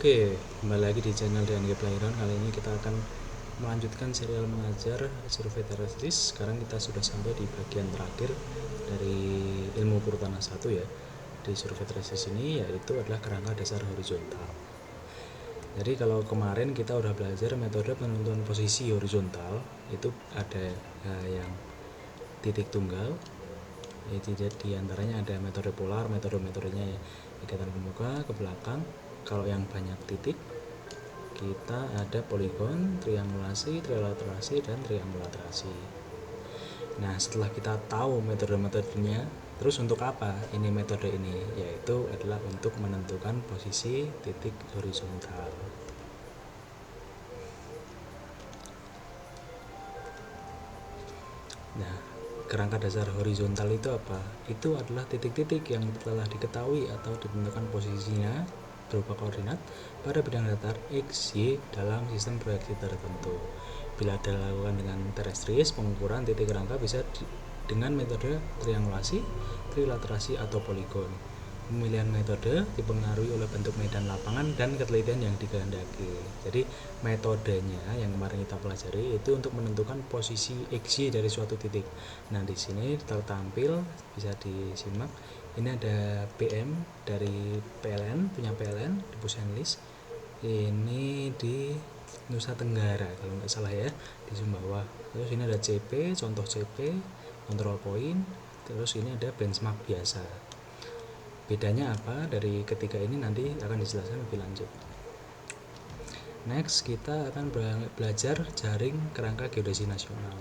Oke, kembali lagi di channel DNG Playground. Kali ini kita akan melanjutkan serial mengajar survei teoretis. Sekarang kita sudah sampai di bagian terakhir dari ilmu perhutanan 1 ya. Di survei teoretis ini yaitu adalah kerangka dasar horizontal. Jadi kalau kemarin kita udah belajar metode penentuan posisi horizontal, itu ada yang titik tunggal. Di antaranya ada metode polar, metodenya ya, ikatan ke muka, ke belakang. Kalau yang banyak titik, kita ada poligon, triangulasi, trilaterasi, dan triangulaterasi. Nah, setelah kita tahu metode-metodenya, terus untuk apa ini metode ini? Yaitu adalah untuk menentukan posisi titik horizontal. Nah, kerangka dasar horizontal itu apa? Itu adalah titik-titik yang telah diketahui atau ditentukan posisinya berupa koordinat pada bidang datar X, Y dalam sistem proyeksi tertentu. Bila dilakukan dengan terestris, pengukuran titik kerangka bisa dengan metode triangulasi, trilaterasi, atau poligon. Pemilihan metode dipengaruhi oleh bentuk medan lapangan dan ketelitian yang dikehendaki. Jadi metodenya yang kemarin kita pelajari itu untuk menentukan posisi XY dari suatu titik. Nah, di sini tertampil, bisa disimak. Ini ada PM dari PLN, punya PLN di Pusenlis. Ini di Nusa Tenggara kalau nggak salah ya, di Sumbawa. Terus ini ada CP, contoh CP, control point. Terus ini ada benchmark biasa. Bedanya apa dari ketiga ini nanti akan dijelaskan lebih lanjut. Next, kita akan belajar jaring kerangka geodesi nasional.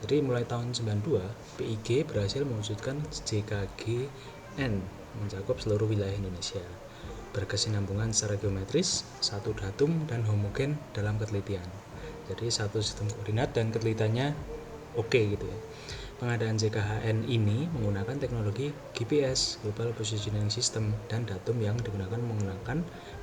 Jadi mulai tahun 92, PIG berhasil mewujudkan JKGN mencakup seluruh wilayah Indonesia. Berkesinambungan secara geometris, satu datum dan homogen dalam ketelitian. Jadi satu sistem koordinat dan ketelitiannya oke gitu ya. Pengadaan JKHN ini menggunakan teknologi GPS (Global Positioning System) dan datum yang digunakan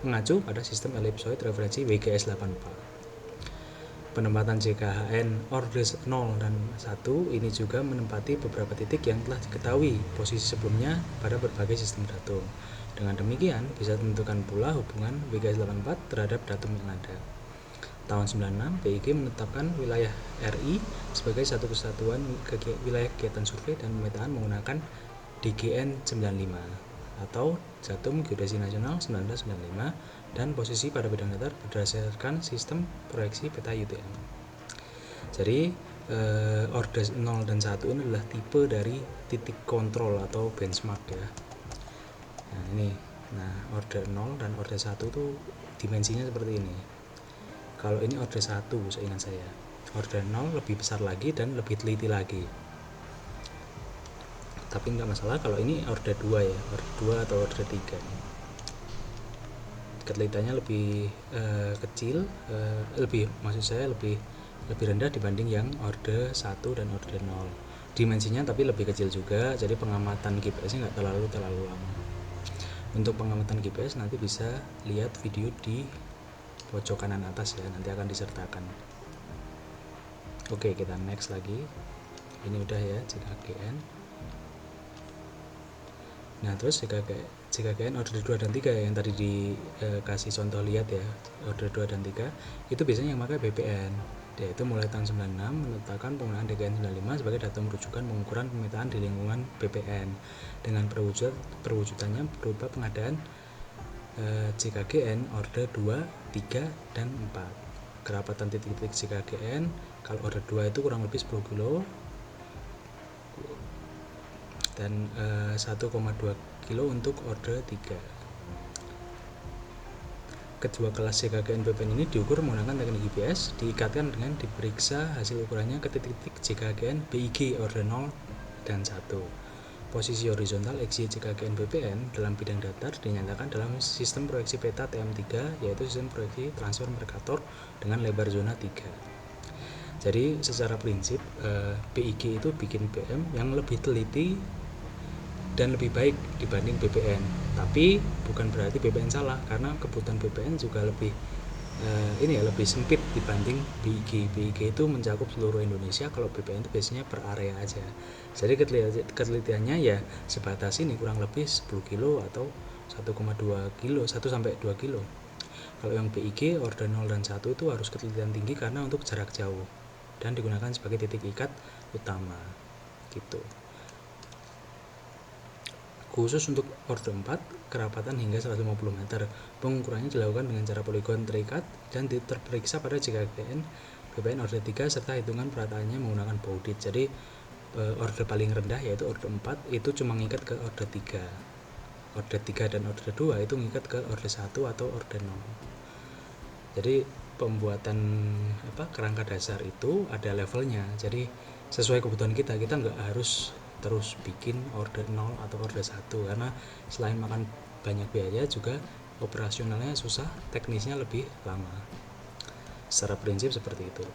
mengacu pada sistem ellipsoid referensi WGS 84. Penempatan JKHN order 0 dan 1 ini juga menempati beberapa titik yang telah diketahui posisi sebelumnya pada berbagai sistem datum. Dengan demikian, bisa ditentukan pula hubungan WGS 84 terhadap datum yang ada. Tahun 96, PIG menetapkan wilayah RI sebagai satu kesatuan wilayah kegiatan survei dan pemetaan menggunakan DGN 95 atau Datum Geodesi Nasional 1995 dan posisi pada bidang datar berdasarkan sistem proyeksi peta UTM. Jadi order 0 dan 1 ini adalah tipe dari titik kontrol atau benchmark ya. Nah, ini. Nah, order 0 dan order 1 itu dimensinya seperti ini. Kalau ini order 1 seingat saya. Order 0 lebih besar lagi dan lebih teliti lagi. Tapi enggak masalah kalau ini order 2 ya, order 2 atau order 3. Ketelitiannya lebih kecil, maksud saya lebih rendah dibanding yang order 1 dan order 0. Dimensinya tapi lebih kecil juga, jadi pengamatan GPS-nya enggak terlalu lama. Untuk pengamatan GPS nanti bisa lihat video di pojok kanan atas ya, nanti akan disertakan. Oke, kita next lagi. Ini udah ya JKGN. Nah, terus JKGN order 2 dan 3 yang tadi dikasih contoh lihat ya, order 2 dan 3 itu biasanya yang pakai BPN, yaitu mulai tahun 96 menetapkan penggunaan DGN 95 sebagai datum rujukan pengukuran pemetaan di lingkungan BPN dengan perwujudannya berupa pengadaan JKGN order 2, 3, dan 4. Kerapatan titik-titik JKGN kalau order 2 itu kurang lebih 10 kilo dan 1,2 kilo untuk order 3. Kedua kelas JKGN BPN ini diukur menggunakan teknik GPS, diikatkan dengan diperiksa hasil ukurannya ke titik-titik JKGN BIG order 0 dan 1. Posisi horizontal XY JKGN BPN dalam bidang datar dinyatakan dalam sistem proyeksi peta TM3, yaitu sistem proyeksi transfer Mercator dengan lebar zona 3. Jadi secara prinsip PIG itu bikin PM yang lebih teliti dan lebih baik dibanding BPN. Tapi bukan berarti BPN salah, karena kebutuhan BPN juga lebih lebih sempit dibanding BIG. BIG itu mencakup seluruh Indonesia, kalau BPN itu biasanya per area aja. Jadi ketelitiannya ya sebatas ini, kurang lebih 10 kilo atau 1,2 kilo, 1 sampai 2 kilo. Kalau yang BIG order 0 dan 1 itu harus ketelitian tinggi karena untuk jarak jauh dan digunakan sebagai titik ikat utama gitu. Khusus untuk order 4, kerapatan hingga 150 meter. Pengukurannya dilakukan dengan cara poligon terikat dan terperiksa pada JKGN BPN order 3 serta hitungan perataannya menggunakan baudit. Jadi order paling rendah yaitu order 4 itu cuma ngikat ke order 3. Order 3 dan order 2 itu ngikat ke order 1 atau order 0. Jadi pembuatan kerangka dasar itu ada levelnya. Jadi sesuai kebutuhan kita nggak harus terus bikin order 0 atau order 1 karena selain makan banyak biaya juga operasionalnya susah, teknisnya lebih lama. Secara prinsip seperti itu.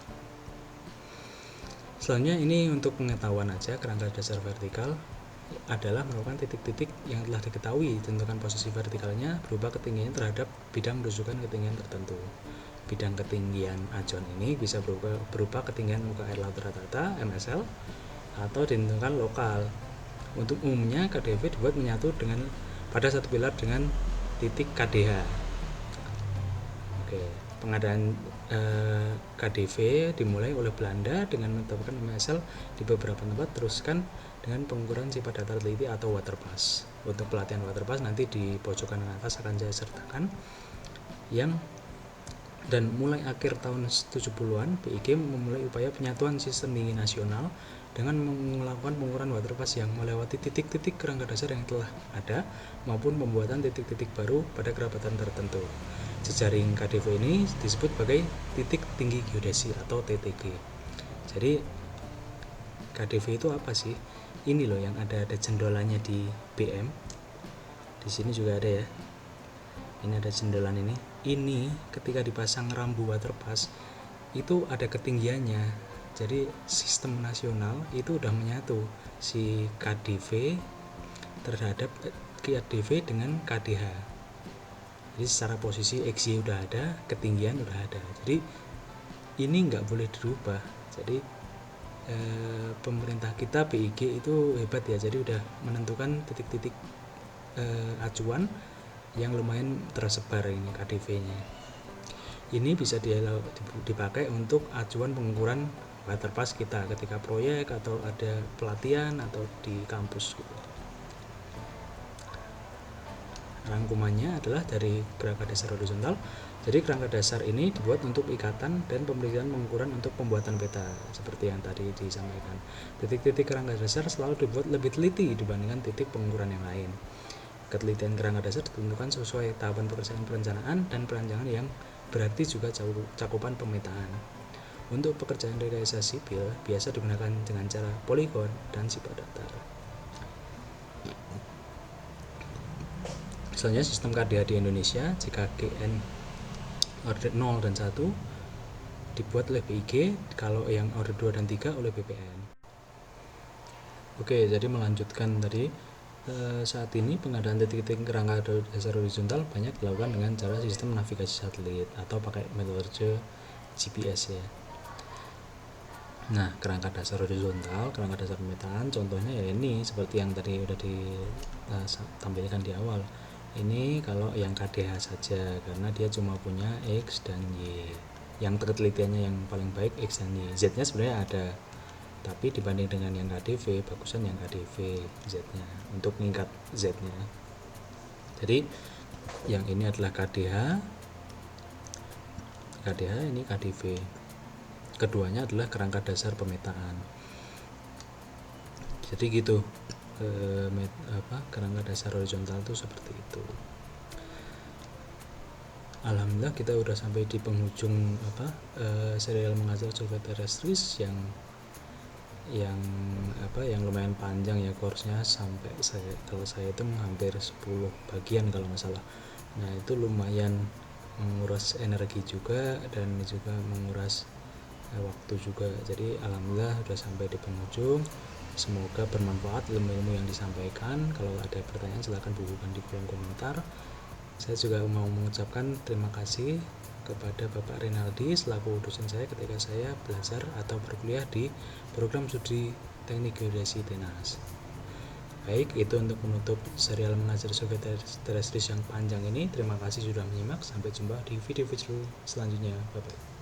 Selanjutnya ini untuk pengetahuan aja, kerangka dasar vertikal adalah merupakan titik-titik yang telah diketahui tentukan posisi vertikalnya berupa ketinggian terhadap bidang rujukan ketinggian tertentu. Bidang ketinggian acuan ini bisa berupa ketinggian muka air laut rata-rata MSL atau ditentukan lokal. Untuk umumnya KDV dibuat menyatu pada satu pilar dengan titik KDH. Oke, pengadaan KDV dimulai oleh Belanda dengan menetapkan MSL di beberapa tempat, teruskan dengan pengukuran sifat datar teliti atau waterpass. Untuk pelatihan waterpass nanti di pojokan atas akan saya sertakan. Dan mulai akhir tahun 70-an, BIG memulai upaya penyatuan sistem dingin nasional dengan melakukan pengukuran waterpass yang melewati titik-titik kerangka dasar yang telah ada maupun pembuatan titik-titik baru pada kerapatan tertentu. Jejaring KDV ini disebut sebagai titik tinggi geodesi atau TTG. Jadi KDV itu apa sih? Ini loh yang ada jendolannya di BM. Di sini juga ada ya. Ini ada jendolan ini. Ini ketika dipasang rambu waterpass itu ada ketinggiannya. Jadi sistem nasional itu udah menyatu si KDV terhadap KDV dengan KDH. Jadi secara posisi XY udah ada, ketinggian udah ada. Jadi ini nggak boleh dirubah. Jadi pemerintah kita BIG itu hebat ya. Jadi udah menentukan titik-titik acuan yang lumayan tersebar ini KDV-nya. Ini bisa dipakai untuk acuan pengukuran waterpass kita ketika proyek atau ada pelatihan atau di kampus gitu. Rangkumannya adalah dari kerangka dasar horizontal. Jadi kerangka dasar ini dibuat untuk ikatan dan pemeriksaan pengukuran untuk pembuatan peta seperti yang tadi disampaikan. Titik-titik kerangka dasar selalu dibuat lebih teliti dibandingkan titik pengukuran yang lain. Ketelitian kerangka dasar ditentukan sesuai tahapan perencanaan dan perancangan yang berarti juga cakupan pemetaan. Untuk pekerjaan rekayasa sipil biasa digunakan dengan cara poligon dan sifat datar. Misalnya sistem KDH di Indonesia, JKGN order 0 dan 1 dibuat oleh BIG, kalau yang order 2 dan 3 oleh BPN. Oke, jadi melanjutkan tadi, saat ini pengadaan titik-titik kerangka dasar horizontal banyak dilakukan dengan cara sistem navigasi satelit atau pakai metode GPS ya. Nah, kerangka dasar horizontal, kerangka dasar pemetaan, contohnya ya ini seperti yang tadi udah ditampilkan di awal. Ini kalau yang KDH saja karena dia cuma punya X dan Y. Yang ketelitiannya yang paling baik X dan Y. Z-nya sebenarnya ada, tapi dibanding dengan yang KDV, bagusan yang KDV Z-nya untuk mengikat Z-nya. Jadi yang ini adalah KDH, ini KDV. Keduanya adalah kerangka dasar pemetaan. Jadi gitu, kerangka dasar horizontal itu seperti itu. Alhamdulillah kita udah sampai di penghujung serial mengajar survei terrestris yang lumayan panjang ya course-nya, sampai kalau saya itu hampir 10 bagian kalau nggak salah. Nah itu lumayan menguras energi juga dan juga menguras waktu juga. Jadi alhamdulillah udah sampai di penghujung. Semoga bermanfaat ilmu-ilmu yang disampaikan. Kalau ada pertanyaan silahkan bubuhkan di kolom komentar. Saya juga mau mengucapkan terima kasih kepada Bapak Rinaldi selaku dosen saya ketika saya belajar atau berkuliah di program studi Teknik Geodesi TENAS. Baik, itu untuk menutup serial mengajar survei terestris yang panjang ini. Terima kasih sudah menyimak. Sampai jumpa di video-video selanjutnya. Bye-bye.